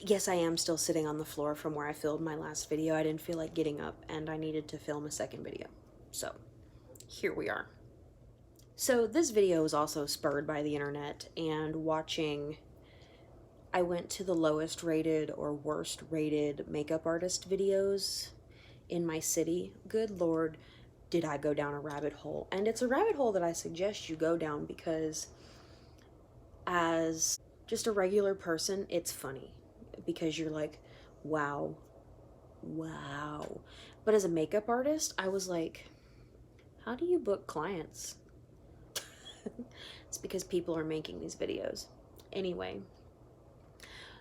Yes, I am still sitting on the floor from where I filmed my last video. I didn't feel like getting up, and I needed to film a second video. So, here we are. So, this video was also spurred by the internet and watching. I went to the lowest rated or worst rated makeup artist videos in my city. Good Lord, did I go down a rabbit hole. And it's a rabbit hole that I suggest you go down because as just a regular person, it's funny because you're like, wow, wow. But as a makeup artist, I was like, how do you book clients? It's because people are making these videos. Anyway,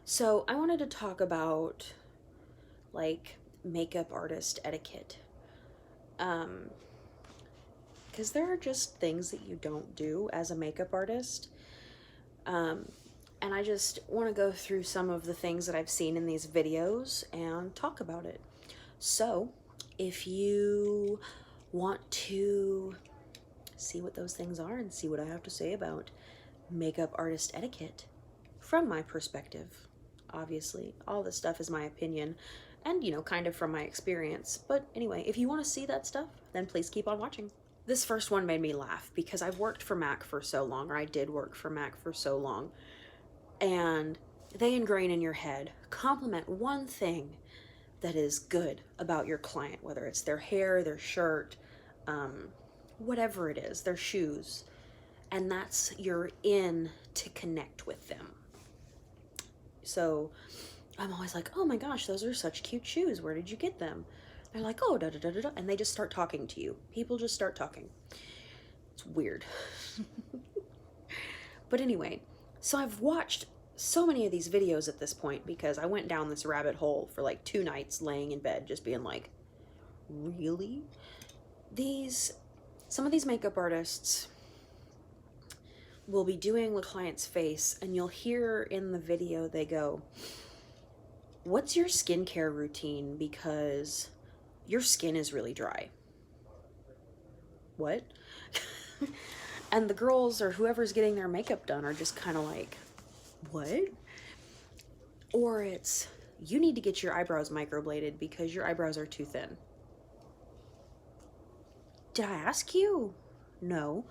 so I wanted to talk about like makeup artist etiquette. Because there are just things that you don't do as a makeup artist. And I just want to go through some of the things that I've seen in these videos and talk about it. So, if you want to see what those things are and see what I have to say about makeup artist etiquette from my perspective, obviously, all this stuff is my opinion and, you know, kind of from my experience. But anyway, if you want to see that stuff, then please keep on watching. This first one made me laugh because I've worked for MAC for so long, or I did work for MAC for so long, and they ingrain in your head, compliment one thing that is good about your client, whether it's their hair, their shirt, whatever it is, their shoes, and that's you're in to connect with them. So I'm always like, oh my gosh, those are such cute shoes. Where did you get them? They're like, oh, da da da da da, and they just start talking to you. People just start talking. It's weird. But anyway, so I've watched so many of these videos at this point because I went down this rabbit hole for like 2 nights laying in bed just being like, really? Some of these makeup artists will be doing the client's face and you'll hear in the video they go, what's your skincare routine because your skin is really dry? What? And the girls or whoever's getting their makeup done are just kind of like, what? Or it's, you need to get your eyebrows microbladed because your eyebrows are too thin. Did I ask you? No.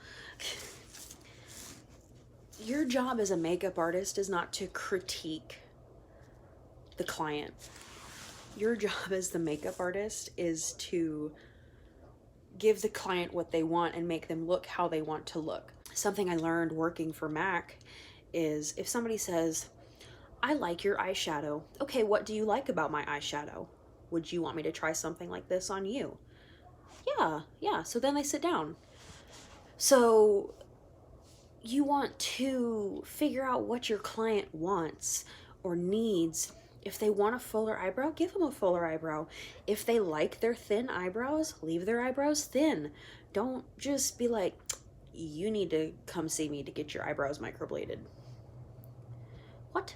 Your job as a makeup artist is not to critique the client. Your job as the makeup artist is to give the client what they want and make them look how they want to look. Something I learned working for MAC is if somebody says, I like your eyeshadow. Okay, what do you like about my eyeshadow? Would you want me to try something like this on you? Yeah. So then they sit down. So you want to figure out what your client wants or needs. If they want a fuller eyebrow, give them a fuller eyebrow. If they like their thin eyebrows, leave their eyebrows thin. Don't just be like, you need to come see me to get your eyebrows microbladed. What?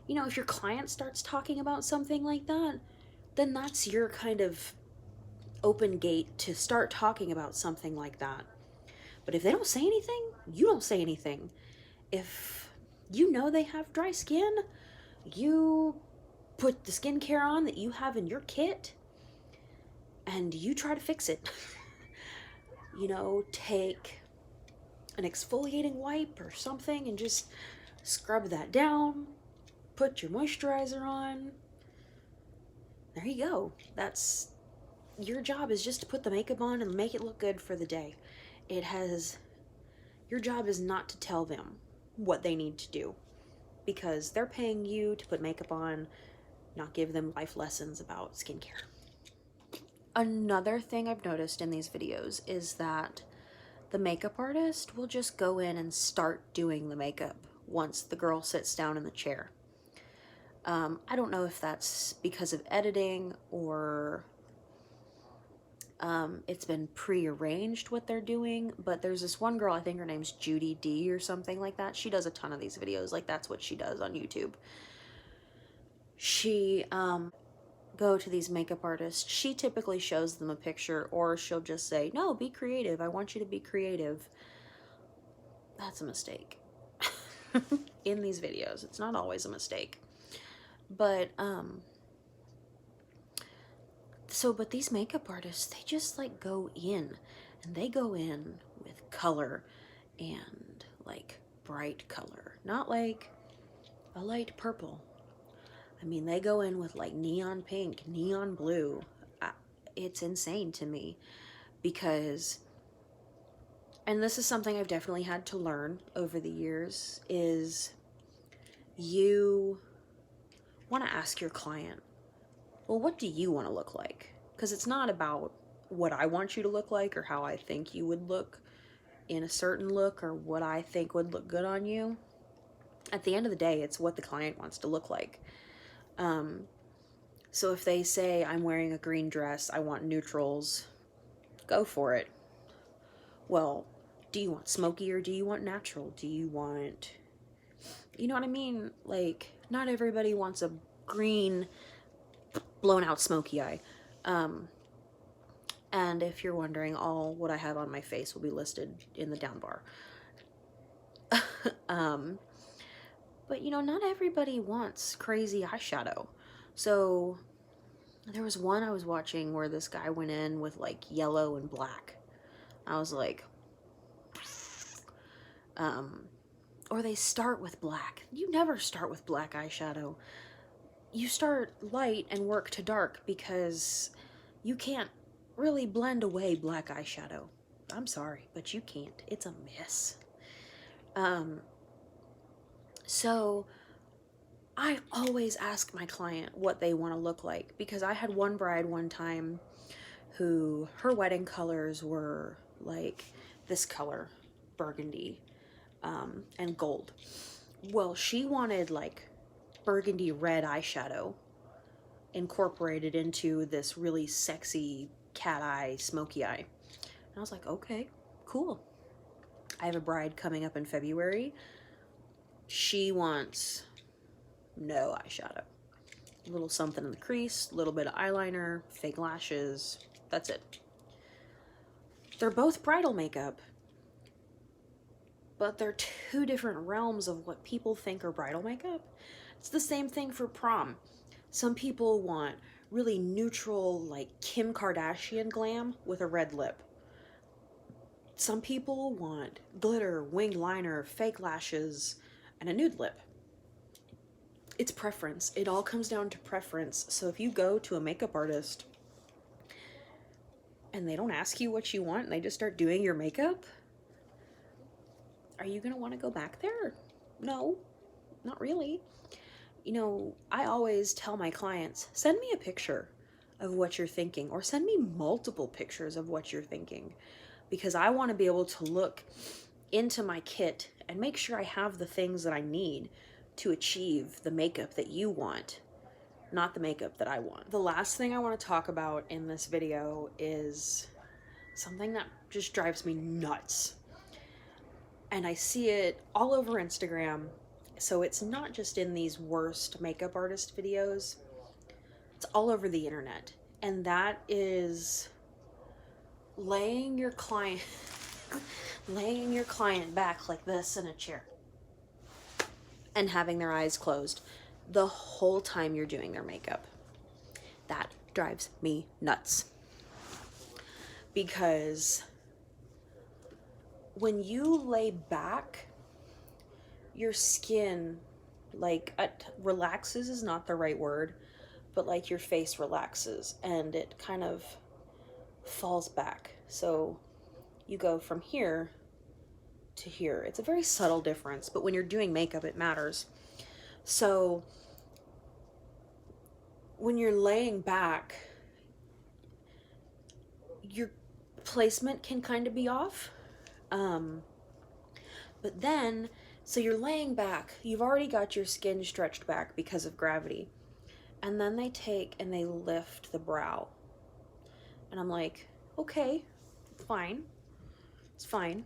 You know, if your client starts talking about something like that, then that's your kind of open gate to start talking about something like that. But if they don't say anything, you don't say anything. If you know they have dry skin, you put the skincare on that you have in your kit and you try to fix it. You know, take an exfoliating wipe or something and just scrub that down. Put your moisturizer on. There you go. That's your job, is just to put the makeup on and make it look good for the day. Your job is not to tell them what they need to do because they're paying you to put makeup on, not give them life lessons about skincare. Another thing I've noticed in these videos is that the makeup artist will just go in and start doing the makeup once the girl sits down in the chair. I don't know if that's because of editing or it's been pre-arranged what they're doing, but there's this one girl, I think her name's Judy D or something like that. She does a ton of these videos, like that's what she does on YouTube. She go to these makeup artists. She typically shows them a picture, or she'll just say, no, be creative. I want you to be creative. That's a mistake. in these videos. It's not always a mistake. But, but these makeup artists, they just like go in, and they go in with color and like bright color, not like a light purple. I mean, they go in with like neon pink, neon blue. It's insane to me because, and this is something I've definitely had to learn over the years, is you want to ask your client, well, what do you want to look like? Because it's not about what I want you to look like or how I think you would look in a certain look or what I think would look good on you. At the end of the day, it's what the client wants to look like. So if they say, I'm wearing a green dress, I want neutrals, go for it. Well, do you want smoky or do you want natural? Do you want, you know what I mean? Like, not everybody wants a green, blown out smoky eye. And if you're wondering, all what I have on my face will be listed in the down bar. But you know, not everybody wants crazy eyeshadow. So there was one I was watching where this guy went in with like yellow and black. I was like, or they start with black. You never start with black eyeshadow. You start light and work to dark because you can't really blend away black eyeshadow. I'm sorry, but you can't. It's a mess. So I always ask my client what they want to look like, because I had one bride one time who, her wedding colors were like this color, burgundy, and gold. Well, she wanted like burgundy red eyeshadow incorporated into this really sexy cat eye, smoky eye. And I was like, okay, cool. I have a bride coming up in February. She wants no eyeshadow. A little something in the crease, a little bit of eyeliner, fake lashes. That's it. They're both bridal makeup, but they're two different realms of what people think are bridal makeup. It's the same thing for prom. Some people want really neutral, like Kim Kardashian glam with a red lip. Some people want glitter, winged liner, fake lashes, and a nude lip. It's preference. It all comes down to preference. So if you go to a makeup artist and they don't ask you what you want and they just start doing your makeup, are you going to want to go back there? No, not really. You know, I always tell my clients, send me a picture of what you're thinking, or send me multiple pictures of what you're thinking, because I want to be able to look into my kit and make sure I have the things that I need to achieve the makeup that you want, not the makeup that I want. The last thing I want to talk about in this video is something that just drives me nuts. And I see it all over Instagram. So it's not just in these worst makeup artist videos. It's all over the internet. And that is laying your client back like this in a chair and having their eyes closed the whole time you're doing their makeup. That drives me nuts. Because when you lay back, your skin, like, relaxes is not the right word, but like your face relaxes and it kind of falls back. So you go from here to here. It's a very subtle difference, but when you're doing makeup, it matters. So when you're laying back, your placement can kind of be off. But then, so you're laying back, you've already got your skin stretched back because of gravity. And then they take and they lift the brow. And I'm like, okay, fine. It's fine.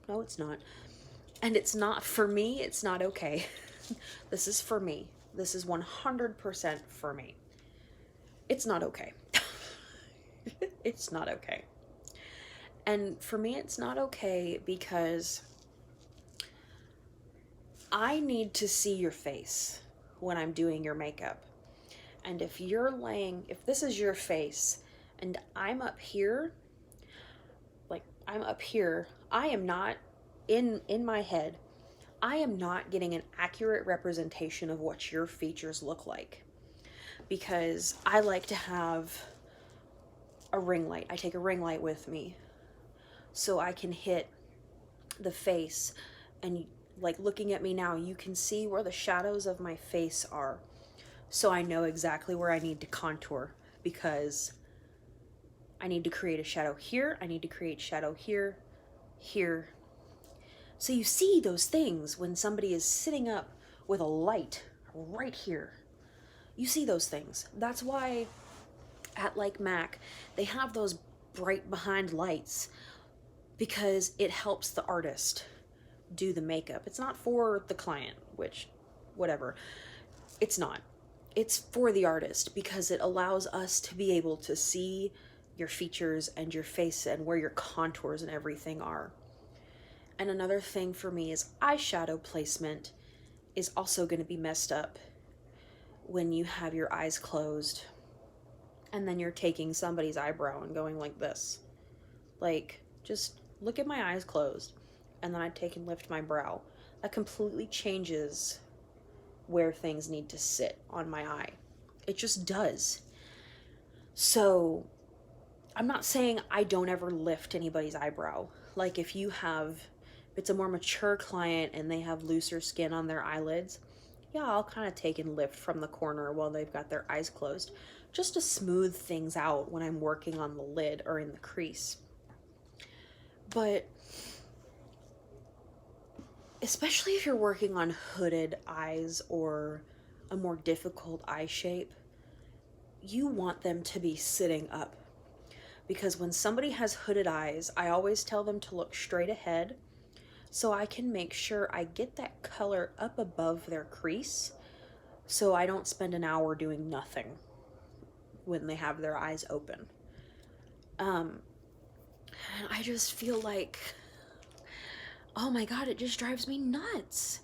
No, it's not. And it's not, for me, it's not okay. This is for me. This is 100% for me. It's not okay. It's not okay. And for me, it's not okay because I need to see your face when I'm doing your makeup. And if this is your face and I'm up here, like I'm up here, I am not in my head. I am not getting an accurate representation of what your features look like, because I like to have a ring light. I take a ring light with me so I can hit the face, and like looking at me now, you can see where the shadows of my face are. So I know exactly where I need to contour, because I need to create a shadow here, I need to create shadow here, here. So you see those things when somebody is sitting up with a light right here. You see those things. That's why at like MAC, they have those bright behind lights, because it helps the artist do the makeup. It's not for the client, which, whatever. It's not. It's for the artist, because it allows us to be able to see your features and your face and where your contours and everything are. And another thing for me is eyeshadow placement is also going to be messed up when you have your eyes closed and then you're taking somebody's eyebrow and going like this. Like, just look at my eyes closed, and then I take and lift my brow. That completely changes where things need to sit on my eye. It just does. So I'm not saying I don't ever lift anybody's eyebrow. Like if it's a more mature client and they have looser skin on their eyelids, yeah, I'll kind of take and lift from the corner while they've got their eyes closed, just to smooth things out when I'm working on the lid or in the crease. But especially if you're working on hooded eyes or a more difficult eye shape, you want them to be sitting up. Because when somebody has hooded eyes, I always tell them to look straight ahead, so I can make sure I get that color up above their crease, so I don't spend an hour doing nothing when they have their eyes open. And I just feel like, oh my God, it just drives me nuts.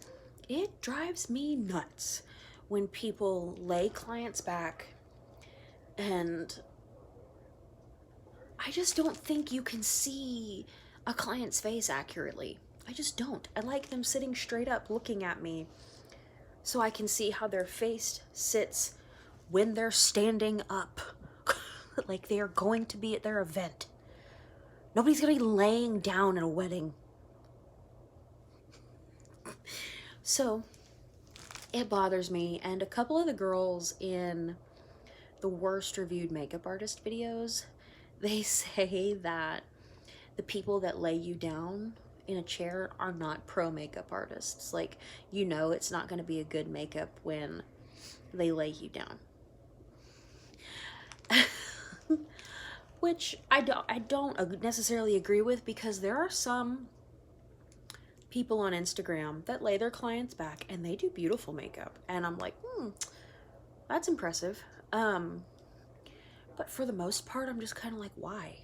It drives me nuts when people lay clients back, and I just don't think you can see a client's face accurately. I just don't. I like them sitting straight up looking at me so I can see how their face sits when they're standing up. Like they are going to be at their event. Nobody's gonna be laying down at a wedding. So it bothers me. And a couple of the girls in the worst reviewed makeup artist videos, they say that the people that lay you down in a chair are not pro makeup artists. Like, you know, it's not going to be a good makeup when they lay you down. Which I don't necessarily agree with, because there are some people on Instagram that lay their clients back and they do beautiful makeup, and I'm like, that's impressive. But for the most part, I'm just kind of like, why?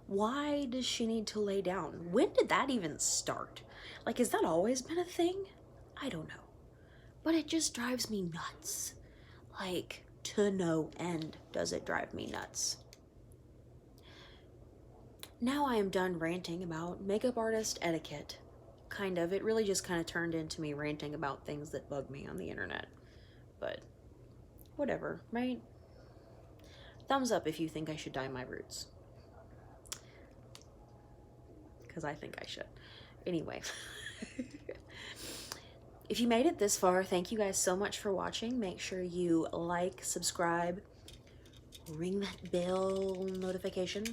Why does she need to lay down? When did that even start? Like, has that always been a thing? I don't know. But it just drives me nuts. Like, to no end does it drive me nuts. Now I am done ranting about makeup artist etiquette. Kind of. It really just kind of turned into me ranting about things that bug me on the internet. But whatever, right? Thumbs up if you think I should dye my roots. Because I think I should. Anyway. If you made it this far, thank you guys so much for watching. Make sure you like, subscribe, ring that bell notification.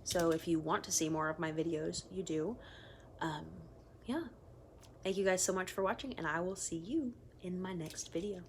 So if you want to see more of my videos, you do. Yeah. Thank you guys so much for watching, and I will see you in my next video.